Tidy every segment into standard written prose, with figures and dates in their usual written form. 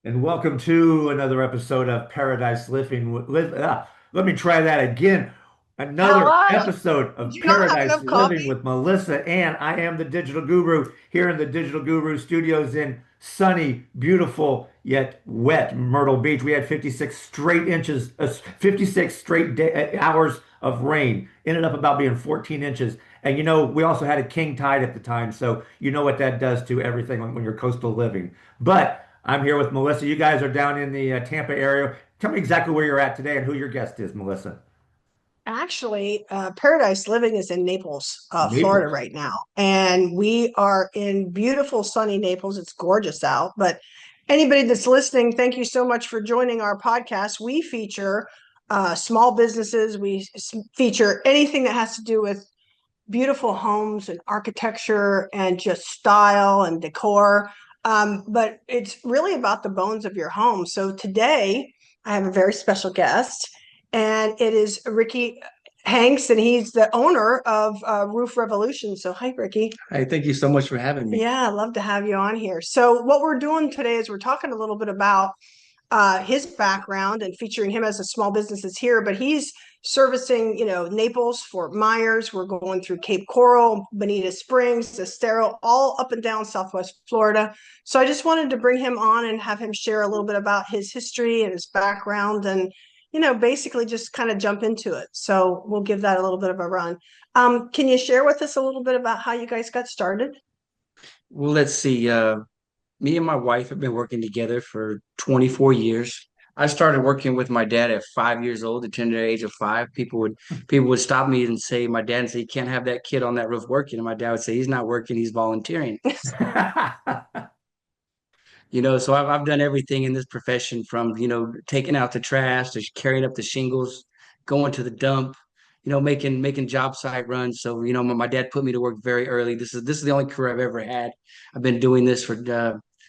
And welcome to another episode of Paradise Living. Let me try that again. Another Hello. episode Did of you not have Paradise enough Living coffee? with Melissa, and I am the Digital Guru here in the Digital Guru studios in sunny, beautiful, yet wet Myrtle Beach. We had 56 straight inches, 56 straight hours of rain. Ended up about being 14 inches. And we also had a king tide at the time, so you know what that does to everything when you're coastal living. But I'm here with Melissa. You guys are down in the Tampa area. Tell me exactly where you're at today and who your guest is, Melissa. Actually, Paradise Living is in Naples, Florida Naples. right now. And we are in beautiful sunny Naples. It's gorgeous out. But anybody that's listening, thank you so much for joining our podcast. We feature small businesses, feature anything that has to do with beautiful homes and architecture and just style and decor. But it's really about the bones of your home. So today I have a very special guest, and it is Ricky Hanks, and he's the owner of Roof Revolution. So, hi, Ricky. Hey, thank you so much for having me. Yeah, I'd love to have you on here. So, what we're doing today is we're talking a little bit about his background and featuring him as a small businesses here, but he's servicing, Naples, Fort Myers. We're going through Cape Coral, Bonita Springs, Estero, all up and down Southwest Florida. So I just wanted to bring him on and have him share a little bit about his history and his background and, basically just kind of jump into it. So we'll give that a little bit of a run. Can you share with us a little bit about how you guys got started? Well, let's see. Me and my wife have been working together for 24 years. I started working with my dad at 5 years old, the tender age of five. People would stop me and say, my dad and say, you can't have that kid on that roof working. And my dad would say, he's not working, he's volunteering. So I've done everything in this profession from, taking out the trash to carrying up the shingles, going to the dump, making job site runs. So, my dad put me to work very early. This is the only career I've ever had. I've been doing this for,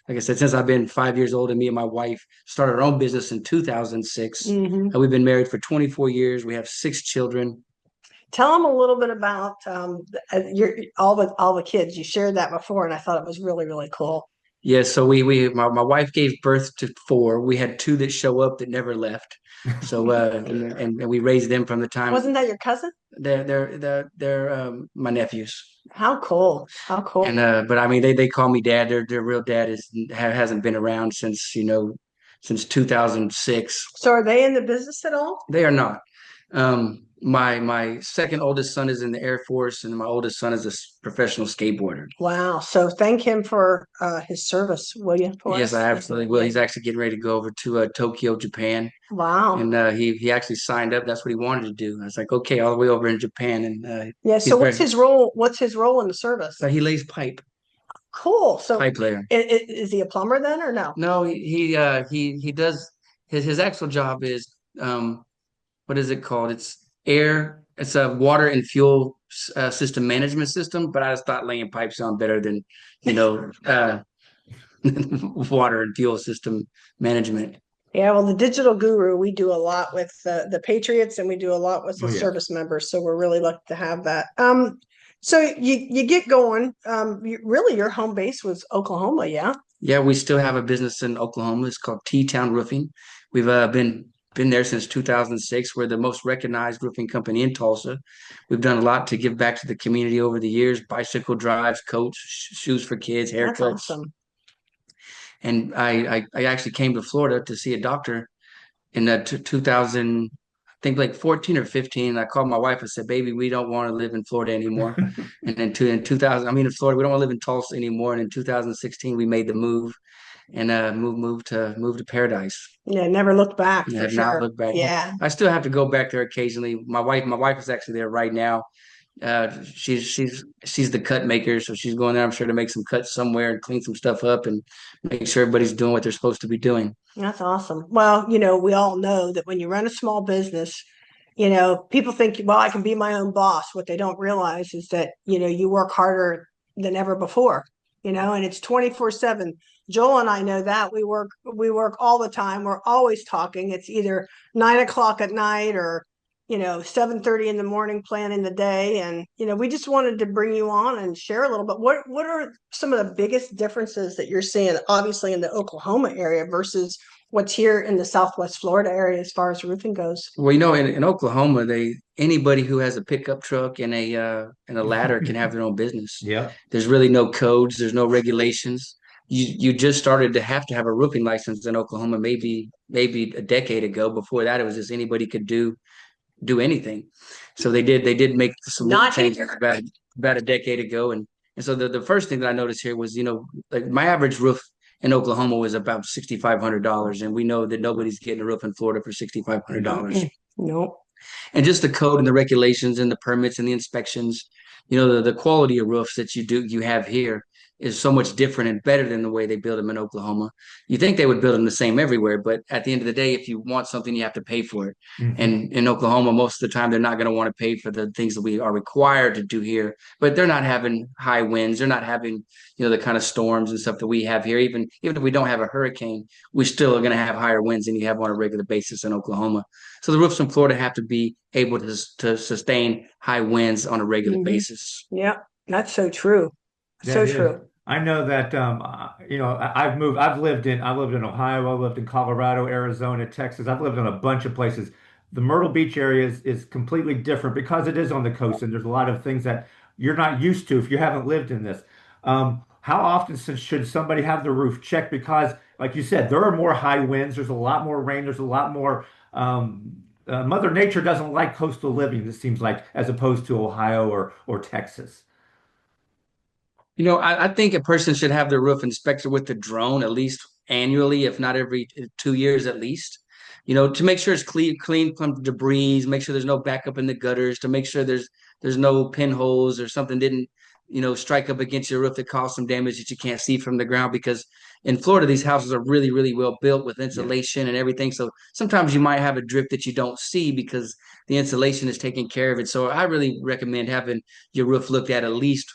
like I said, since I've been 5 years old, and me and my wife started our own business in 2006. Mm-hmm. And we've been married for 24 years. We have six children. Tell them a little bit about your all the kids. You shared that before, and I thought it was really really cool. Yeah, so my wife gave birth to four. We had two that show up that never left. So and we raised them from the time Wasn't that your cousin? they're my nephews. How cool! How And cool! but I mean they call me dad. Their real dad hasn't been around since 2006. So, are they in the business at all? They are not. My second oldest son is in the Air Force, and my oldest son is a professional skateboarder. Wow! So, thank him for his service, will you, for Yes, us? I absolutely will. He's actually getting ready to go over to Tokyo, Japan, Wow! and he actually signed up. That's what he wanted to do. I was like, okay, all the way over in Japan, and Yeah. he's So, what's very. his role? What's his role in the service? He lays pipe, Cool. So, pipe layer. is he a plumber then, or no? No, he does his actual job is what is it called? It's a water and fuel system management system. But I just thought laying pipe sound better than you know uh, water and fuel system management. Yeah, well, the Digital Guru, we do a lot with the Patriots, and we do a lot with Oh, the yes. service members. So we're really lucky to have that. So you get going. Really, your home base was Oklahoma, yeah? Yeah, we still have a business in Oklahoma. It's called T-Town Roofing. We've been there since 2006. We're the most recognized roofing company in Tulsa. We've done a lot to give back to the community over the years: bicycle drives, coats, shoes for kids, That's haircuts. awesome. And I actually came to Florida to see a doctor in 2000, I think like 14 or 15. I called my wife and said, "Baby, we don't want to live in Florida anymore." And then in 2000, I mean in Florida, we don't want to live in Tulsa anymore. And in 2016, we made the move and move to Paradise. Yeah, never looked back And for have not sure. looked back. Yeah. I still have to go back there occasionally. My wife is actually there right now. She's the cut maker, so she's going there, I'm sure, to make some cuts somewhere and clean some stuff up and make sure everybody's doing what they're supposed to be doing. That's awesome. Well, we all know that when you run a small business, people think, well, I can be my own boss. What they don't realize is that, you work harder than ever before, and it's 24/7. Joel and I know that we work all the time. We're always talking. It's either 9 o'clock at night or 7:30 in the morning planning the day. And, we just wanted to bring you on and share a little bit. What are some of the biggest differences that you're seeing, obviously in the Oklahoma area versus what's here in the Southwest Florida area as far as roofing goes? Well, in Oklahoma, anybody who has a pickup truck and a ladder can have their own business. Yep. There's really no codes, there's no regulations. You just started to have a roofing license in Oklahoma maybe a decade ago. Before that, it was just anybody could do anything. So they did make some Not changes here. about a decade ago, and so the first thing that I noticed here was like my average roof in Oklahoma was about $6,500, and we know that nobody's getting a roof in Florida for $6,500. No. And just the code and the regulations and the permits and the inspections, the quality of roofs that you have here is so much different and better than the way they build them in Oklahoma. You think they would build them the same everywhere, but at the end of the day, if you want something, you have to pay for it. Mhm. And in Oklahoma, most of the time, they're not going to want to pay for the things that we are required to do here. But they're not having high winds. They're not having, the kind of storms and stuff that we have here. Even if we don't have a hurricane, we still are going to have higher winds than you have on a regular basis in Oklahoma. So the roofs in Florida have to be able to sustain high winds on a regular basis. Yeah, that's so true. That So is. true. I know that I've moved. I've lived in Ohio. I've lived in Colorado, Arizona, Texas. I've lived in a bunch of places. The Myrtle Beach area is completely different because it is on the coast, and there's a lot of things that you're not used to if you haven't lived in this. How often should somebody have the roof checked? Because, like you said, there are more high winds. There's a lot more rain. There's a lot more. Mother Nature doesn't like coastal living. It seems like, as opposed to Ohio or Texas. I think a person should have their roof inspected with the drone at least annually, if not every 2 years at least. To make sure it's clean from debris, make sure there's no backup in the gutters, to make sure there's no pinholes or something didn't, strike up against your roof that caused some damage that you can't see from the ground. Because in Florida, these houses are really, really well built with Yeah. insulation and everything. So sometimes you might have a drip that you don't see because the insulation is taking care of it. So I really recommend having your roof looked at least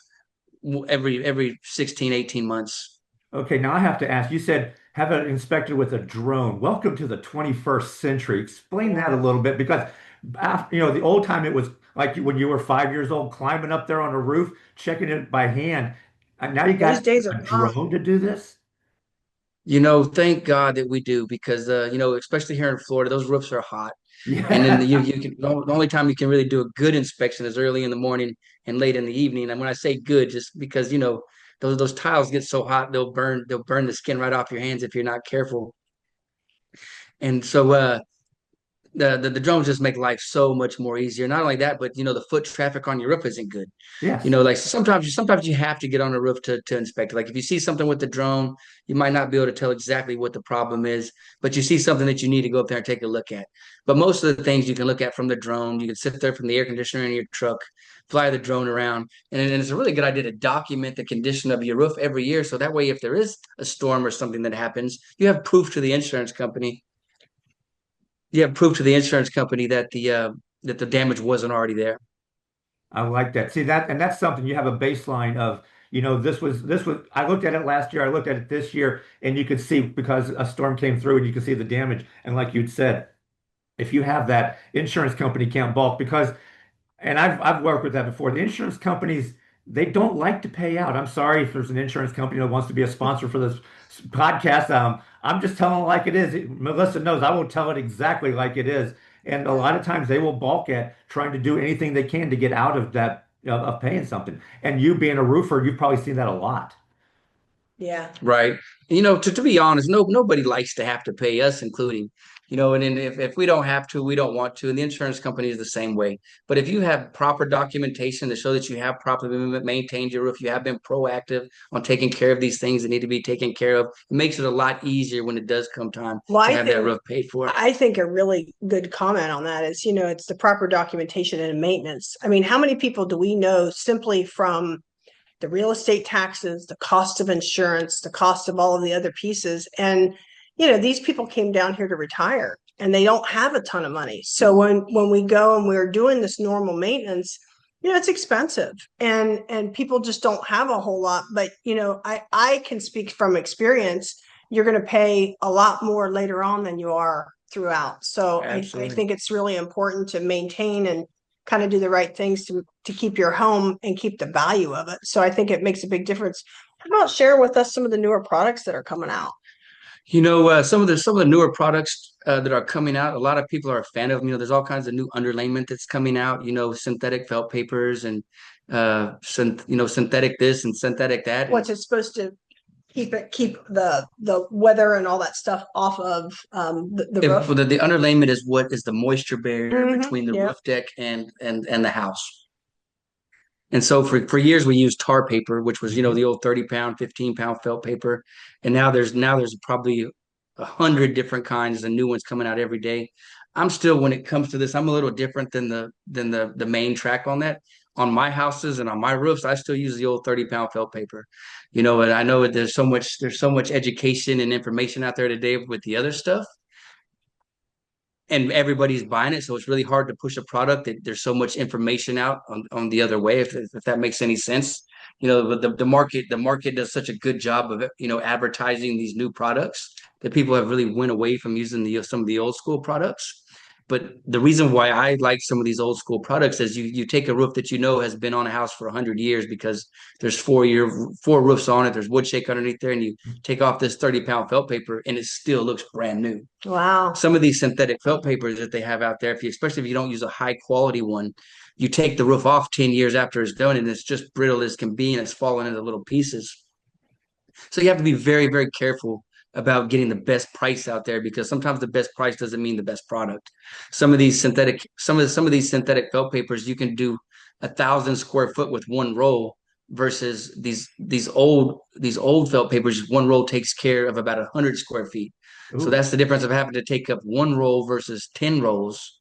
every 16, 18 months. Okay, now I have to ask, you said have it inspected with a drone. Welcome to the 21st century. Explain that a little bit because the old time it was like when you were 5 years old, climbing up there on a roof, checking it by hand. And now you Those got days are a gone. drone to do this? Thank God that we do because especially here in Florida, those roofs are hot. And then Yeah. the only time you can really do a good inspection is early in the morning and late in the evening. And when I say good, just because those tiles get so hot they'll burn the skin right off your hands if you're not careful. And so the drones just make life so much more easier. Not only that, but the foot traffic on your roof isn't good. Yes. Like sometimes you have to get on the roof to inspect it. Like if you see something with the drone, you might not be able to tell exactly what the problem is, but you see something that you need to go up there and take a look at. But most of the things you can look at from the drone, you can sit there from the air conditioner in your truck, fly the drone around, and it's a really good idea to document the condition of your roof every year. So that way, if there is a storm or something that happens, you have proof to the insurance company that the damage wasn't already there. I like that. See that, and that's something you have a baseline of, this was I looked at it last year, I looked at it this year, and you could see because a storm came through and you could see the damage. And like you'd said, if you have that, insurance company can't balk because and I've worked with that before. The insurance companies, they don't like to pay out. I'm sorry if there's an insurance company that wants to be a sponsor for this podcast. I'm just telling it like it is. Melissa knows I will tell it exactly like it is. And a lot of times they will balk at trying to do anything they can to get out of that of paying something. And you being a roofer, you've probably seen that a lot. Yeah. Right. To be honest, nobody likes to have to pay us, including, and then if we don't have to, we don't want to. And the insurance company is the same way. But if you have proper documentation to show that you have properly maintained your roof, you have been proactive on taking care of these things that need to be taken care of, it makes it a lot easier when it does come time Well, to have that roof paid for. I think a really good comment on that is, it's the proper documentation and maintenance. I mean, how many people do we know simply from the real estate taxes, the cost of insurance, the cost of all of the other pieces? And, these people came down here to retire and they don't have a ton of money. So when we go and we're doing this normal maintenance, it's expensive and people just don't have a whole lot. But, I can speak from experience. You're going to pay a lot more later on than you are throughout. So I Absolutely. think it's really important to maintain and kind of do the right things to keep your home and keep the value of it. So I think it makes a big difference. How about share with us some of the newer products that are coming out? Some of the newer products that are coming out, a lot of people are a fan of them. There's all kinds of new underlayment that's coming out. Synthetic felt papers and synthetic this and synthetic that. What's it supposed to keep the weather and all that stuff off of the roof? The underlayment is what is the moisture barrier between the Yeah. roof deck and the house. And so for years we used tar paper, which was the old 30-pound, 15-pound felt paper, and now there's probably 100 different kinds and new ones coming out every day. I'm still, when it comes to this, I'm a little different than the main track on that. On my houses and on my roofs, I still use the old 30-pound felt paper. And I know that there's so much education and information out there today with the other stuff, and everybody's buying it, so it's really hard to push a product that there's so much information out on the other way, if that makes any sense. The market does such a good job of advertising these new products that people have really went away from using some of the old school products. But the reason why I like some of these old school products is you take a roof that has been on a house for 100 years, because there's four roofs on it, there's wood shake underneath there, and you take off this 30-pound felt paper and it still looks brand new. Wow. Some of these synthetic felt papers that they have out there, especially if you don't use a high quality one, you take the roof off 10 years after it's done and it's just brittle as can be, and it's falling into little pieces. So you have to be very, very careful about getting the best price out there, because sometimes the best price doesn't mean the best product. Some of these synthetic felt papers, you can do 1,000 square foot with one roll, versus these old felt papers. One roll takes care of about 100 square feet. So Ooh. that's the difference of having to take up one roll versus 10 rolls.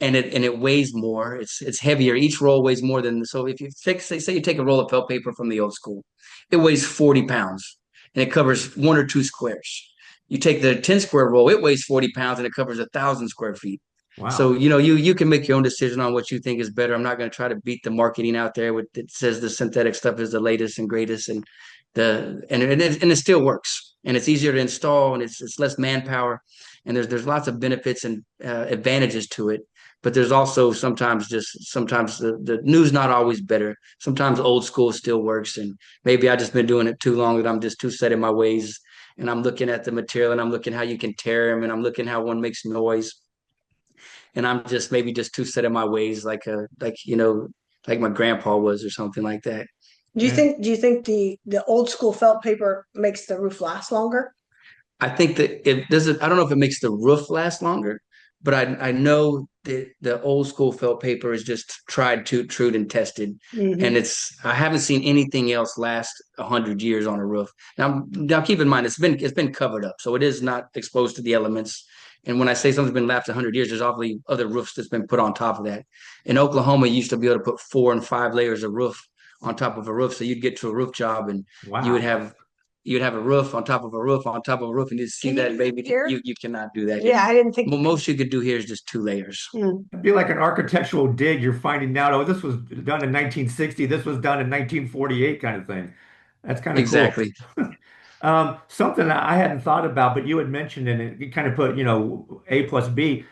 And it weighs more. It's heavier. Each roll weighs more than. So if you say you take a roll of felt paper from the old school, it weighs 40 pounds and it covers 1 or 2 squares. You take the 10 square roll, it weighs 40 pounds and it covers 1,000 square feet. So Wow. you can make your own decision on what you think is better. I'm not going to try to beat the marketing out there with that says the synthetic stuff is the latest and greatest, and it still works, and it's easier to install, and it's less manpower, and there's lots of benefits and advantages to it. But there's also sometimes the new's not always better. Sometimes old school still works, and maybe I just been doing it too long that I'm just too set in my ways. And I'm looking at the material, and I'm looking how you can tear them, and I'm looking how one makes noise, and I'm just maybe just too set in my ways, like my grandpa was, or something like that. Yeah. Do you think the old school felt paper makes the roof last longer? I think that it doesn't. I don't know if it makes the roof last longer, but I know that the old school felt paper is just tried, true, and tested, and I haven't seen anything else last 100 years on a roof. Now keep in mind it's been covered up, so it is not exposed to the elements. And when I say something's been left 100 years, there's obviously other roofs that's been put on top of that. In Oklahoma, you used to be able to put 4 and 5 layers of roof on top of a roof, so you'd get to a roof job and you would Wow. have you'd have a roof on top of a roof on top of a roof, and you see Can that you baby. hear? You cannot do that here. Yeah, I didn't think. Well, most you could do here is just 2 layers. It'd be like an architectural dig you're finding now. Oh, this was done in 1960. This was done in 1948 kind of thing. That's kind of cool. Exactly. Something that I hadn't thought about, but you had mentioned, and it you kind of put, A plus B.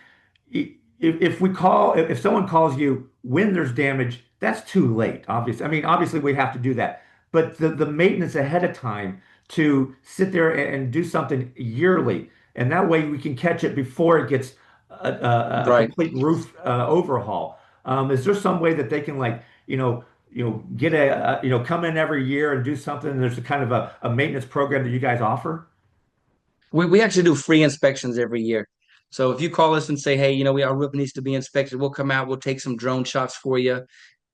If someone calls you when there's damage, that's too late, obviously. I mean, obviously we have to do that. But the maintenance ahead of time to sit there and do something yearly, and that way we can catch it before it gets a Right. complete roof overhaul. Is there some way that they can like, get come in every year and do something? And there's a kind of a maintenance program that you guys offer? We actually do free inspections every year. So if you call us and say, hey, our roof needs to be inspected, we'll come out, we'll take some drone shots for you.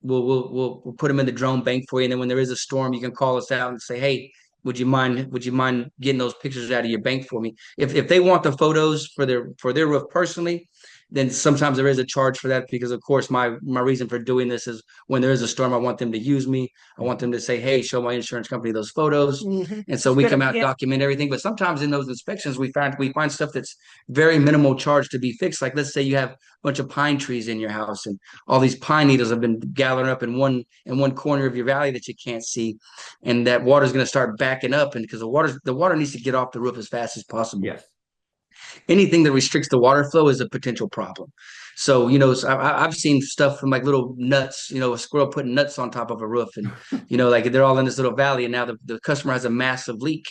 We'll put them in the drone bank for you. And then when there is a storm, you can call us out and say, hey, would you mind getting those pictures out of your bank for me? If they want the photos for their roof personally, then sometimes there is a charge for that, because of course my reason for doing this is when there is a storm, I want them to use me. I want them to say, hey, show my insurance company those photos. And so we Good come out, idea. document everything. But sometimes in those inspections, we find stuff that's very minimal charge to be fixed. Like, let's say you have a bunch of pine trees in your house, and all these pine needles have been gathering up in one corner of your valley that you can't see, and that water is going to start backing up, and because the water needs to get off the roof as fast as possible. Yes. anything that restricts the water flow is a potential problem. So, so I've seen stuff from like little nuts, a squirrel putting nuts on top of a roof, and like they're all in this little valley, and now the customer has a massive leak,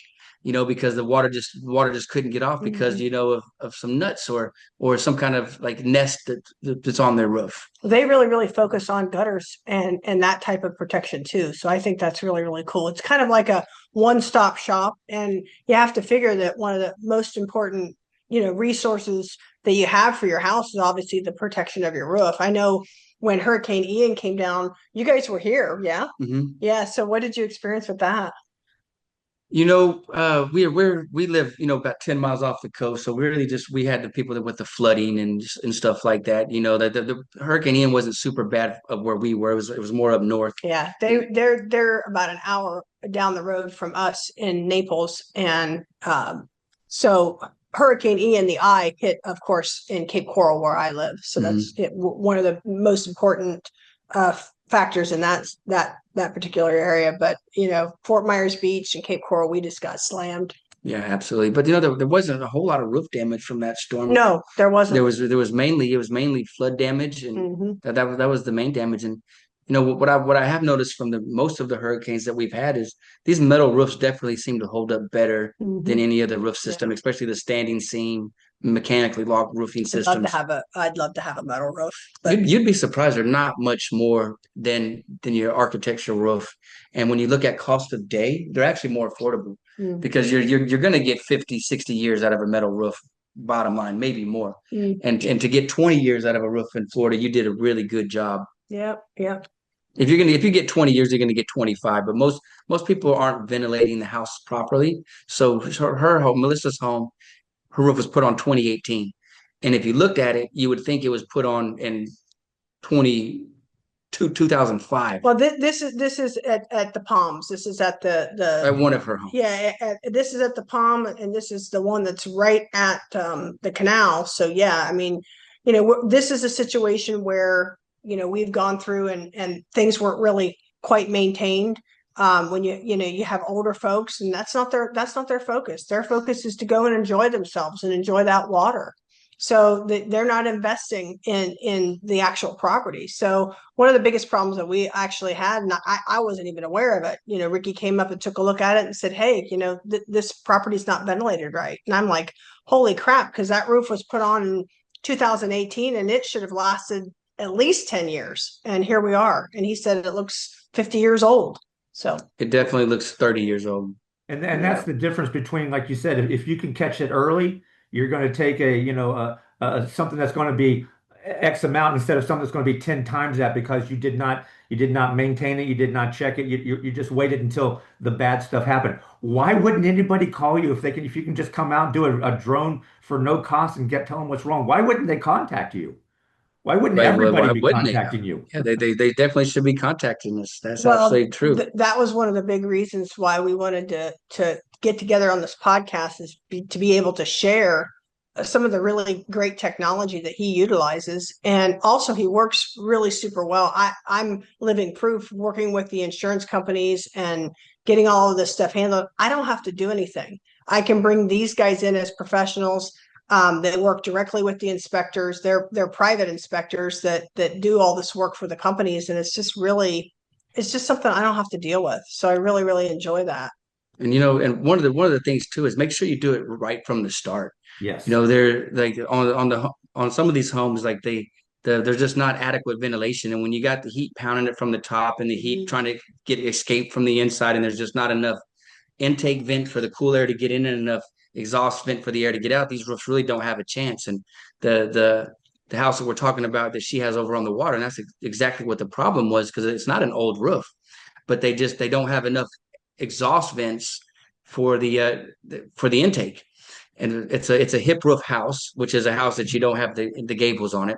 because the water just couldn't get off because Mhm. of some nuts or some kind of like nest that's on their roof. They really, really focus on gutters and that type of protection too. So I think that's really, really cool. It's kind of like a one-stop shop, and you have to figure that one of the most important, resources that you have for your house is obviously the protection of your roof. I know when Hurricane Ian came down, you guys were here, yeah? Mhm. Yeah. So what did you experience with that? We live, about 10 miles off the coast. So we really we had the people that with the flooding and stuff like that. That the Hurricane Ian wasn't super bad of where we were. It was more up north. Yeah, they're about an hour down the road from us in Naples, and so Hurricane Ian, the eye hit, of course, in Cape Coral where I live. So that's Mhm. one of the most important factors in that particular area. But Fort Myers Beach and Cape Coral, we just got slammed. Yeah, absolutely. But there wasn't a whole lot of roof damage from that storm. No, there There wasn't. was there was mainly it was mainly flood damage, and Hmm. that was the main damage. And what I have noticed from the most of the hurricanes that we've had is these metal roofs definitely seem to hold up better than Hmm. any other roof system, Yeah. especially the standing seam, mechanically locked roofing systems. I'd love to have a metal roof, but You'd be surprised they're not much more than your architectural roof. And when you look at cost of day, they're actually more affordable mm, because you're going to get 50, 60 years out of a metal roof, bottom line, maybe more. mm, And to get 20 years out of a roof in Florida, you did a really good job. yeah, yeah. If you get 20 years, you're gonna get 25. But most people aren't ventilating the house properly. So her home, Melissa's home, her roof was put on 2018. And if you looked at it, you would think it was put on in 2005 Well, this is at the Palms. This is at the at one of her homes. yeah. This is at the Palm, and this is the one that's right at the canal. So yeah, I mean, this is a situation where we've gone through and things weren't really quite maintained. When you have older folks, and that's not their focus. Their focus is to go and enjoy themselves and enjoy that water. So they're not investing in the actual property. So one of the biggest problems that we actually had, and I wasn't even aware of it. Ricky came up and took a look at it and said, "Hey, this property's not ventilated right." And I'm like, "Holy crap!" Because that roof was put on in 2018, and it should have lasted at least 10 years. And here we are. And he said it looks 50 years old. So It definitely looks 30 years old. And that's yeah. the difference between, like you said, if you can catch it early, you're going to take something that's going to be X amount instead of something that's going to be 10 times that because you did not maintain it, you did not check it, you just waited until the bad stuff happened. Why wouldn't anybody call you if you can just come out and do a drone for no cost and tell them what's wrong? Why wouldn't they contact you? Why wouldn't Right? Well, everybody why be wouldn't they? contacting you? Yeah, they definitely should be contacting us. That's Well, absolutely true. that was one of the big reasons why we wanted to get together on this podcast is to be able to share some of the really great technology that he utilizes, and also he works really super well. I'm living proof working with the insurance companies and getting all of this stuff handled. I don't have to do anything. I can bring these guys in as professionals. They work directly with the inspectors. They're private inspectors that do all this work for the companies, and it's just something I don't have to deal with. So I really, really enjoy that. And one of the things too is make sure you do it right from the start. Yes. They're like on some of these homes, like there's just not adequate ventilation, and when you got the heat pounding it from the top and the heat Mhm. trying to get escape from the inside, and there's just not enough intake vent for the cool air to get in and enough exhaust vent for the air to get out, these roofs really don't have a chance. And the house that we're talking about that she has over on the water, and that's exactly what the problem was because it's not an old roof, but they don't have enough exhaust vents for the intake. And it's a hip roof house, which is a house that you don't have the gables on it,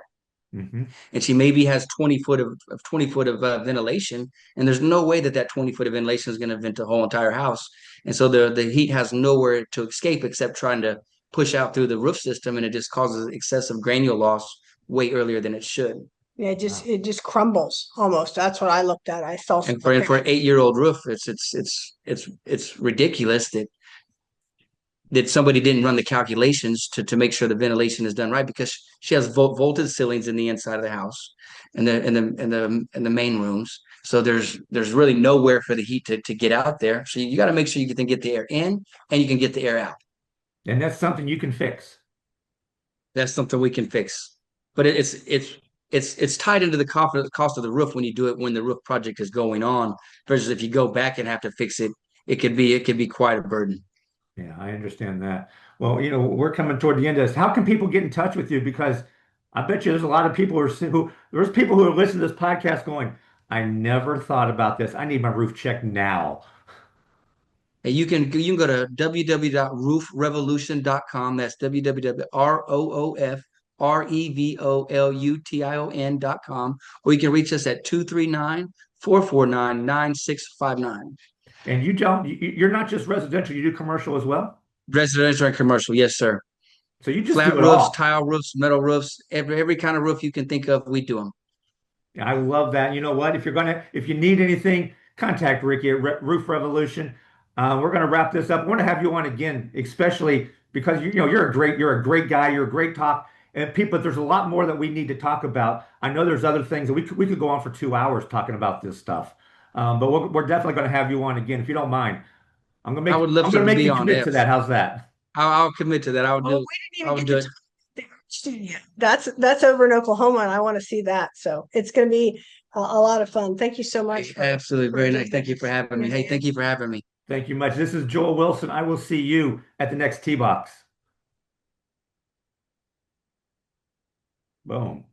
Hmm. and she maybe has 20 foot of ventilation, and there's no way that 20 foot of ventilation is going to vent the whole entire house, and so the heat has nowhere to escape except trying to push out through the roof system, and it just causes excessive granule loss way earlier than it should. Yeah, it just Wow. it just crumbles almost. That's what I looked at. I felt And for okay. an 8-year-old roof, it's ridiculous that that somebody didn't run the calculations to make sure the ventilation is done right, because she has vaulted ceilings in the inside of the house and the main rooms. So there's really nowhere for the heat to get out there. So you got to make sure you can get the air in and you can get the air out. And that's something you can fix. That's something we can fix. But it's tied into the cost of the roof when you do it when the roof project is going on, versus if you go back and have to fix it, it could be quite a burden. Yeah, I understand that. Well, we're coming toward the end of this. How can people get in touch with you? Because I bet you there's a lot of people there's people who are listening to this podcast going, I never thought about this. I need my roof checked now. And you can go to www.roofrevolution.com. That's www.roofrevolution.com. Or you can reach us at 239-449-9659. And you're not just residential, you do commercial as well. Residential and commercial, yes, sir. So you just Flat do it roofs, all. tile roofs, metal roofs, every kind of roof you can think of, we do them. I love that. You know what? If you need anything, contact Ricky at Roof Revolution. We're gonna wrap this up. I want to have you on again, especially because you're a great guy. You're a great talk, and people. There's a lot more that we need to talk about. I know there's other things that we could go on for 2 hours talking about this stuff. But we're definitely going to have you on again if you don't mind. I would love I'm to going to make be you on commit it. to that. How's that? I'll commit to that. Oh, we didn't I even would get do to it. talk about the studio. That's over in Oklahoma, and I want to see that. So it's going to be a lot of fun. Thank you so much Absolutely. for Very doing nice. Thank you for having me. Hey, this. thank you for having me. Thank you much. This is Joel Wilson. I will see you at the next T-Box. Boom.